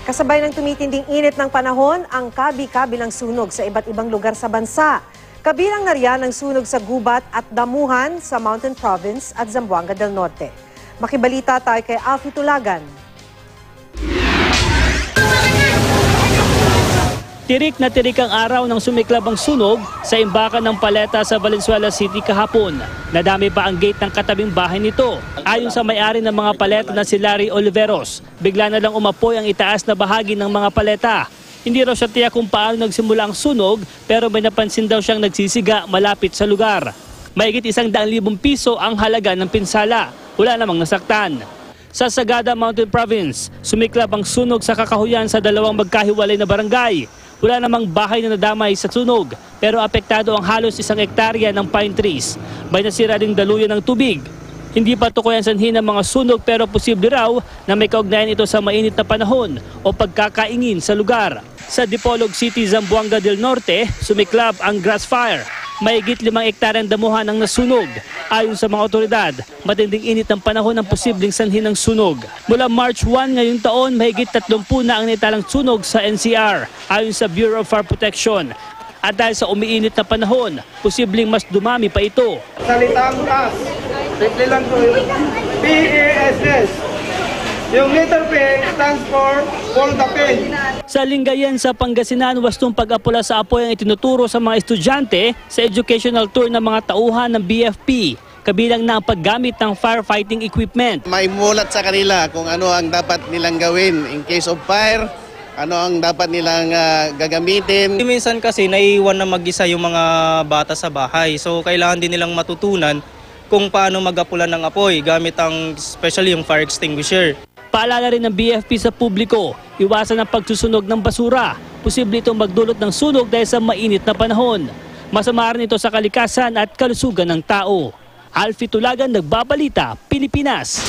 Kasabay ng tumitinding init ng panahon, ang kabi-kabilang sunog sa iba't ibang lugar sa bansa. Kabilang na riyan ang sunog sa gubat at damuhan sa Mountain Province at Zamboanga del Norte. Makibalita tayo kay Alfie Tulagan. Tirik na tirik ang araw ng sumiklab ang sunog sa imbakan ng Paleta sa Valenzuela City kahapon. Nadami pa ang gate ng katabing bahay nito. Ayon sa may-ari ng mga paleta na si Larry Oliveros, bigla na lang umapoy ang itaas na bahagi ng mga paleta. Hindi raw siya tiyak kung paano nagsimula ang sunog, pero may napansin daw siyang nagsisiga malapit sa lugar. Mahigit 100,000 piso ang halaga ng pinsala. Wala namang nasaktan. Sa Sagada Mountain Province, sumiklab ang sunog sa kakahuyan sa dalawang magkahiwalay na barangay. Wala namang bahay na nadamay sa sunog, pero apektado ang halos 1 hektarya ng pine trees. May nasira ding daluyan ng tubig. Hindi pa tukoy ang sanhi ng mga sunog, pero posible raw na may kaugnayan ito sa mainit na panahon o pagkakaingin sa lugar. Sa Dipolog City, Zamboanga del Norte, sumiklab ang grass fire. Mahigit 5 hektaryang damuhan ang nasunog. Ayon sa mga otoridad, matinding init ng panahon ang posibleng sanhi ng sunog. Mula March 1 ngayong taon, mahigit 30 na ang naitalang sunog sa NCR, ayon sa Bureau of Fire Protection. At dahil sa umiinit na panahon, posibleng mas dumami pa ito. Salitang taas, simple lang po yung PASS. Yung letter P stands for hold the pen. Sa Lingayen sa Pangasinan, wastong pag-apula sa apoy ang itinuturo sa mga estudyante sa educational tour ng mga tauhan ng BFP, kabilang na ang paggamit ng firefighting equipment. Maimulat sa kanila kung ano ang dapat nilang gawin in case of fire, ano ang dapat nilang gagamitin. Minsan kasi naiiwan na mag-isa yung mga bata sa bahay, so kailangan din nilang matutunan kung paano mag-apula ng apoy gamit ang especially yung fire extinguisher. Paalala rin ng BFP sa publiko, iwasan ang pagsusunog ng basura. Posible itong magdulot ng sunog dahil sa mainit na panahon. Masama rin ito sa kalikasan at kalusugan ng tao. Alfie Tulagan, Nagbabalita, Pilipinas.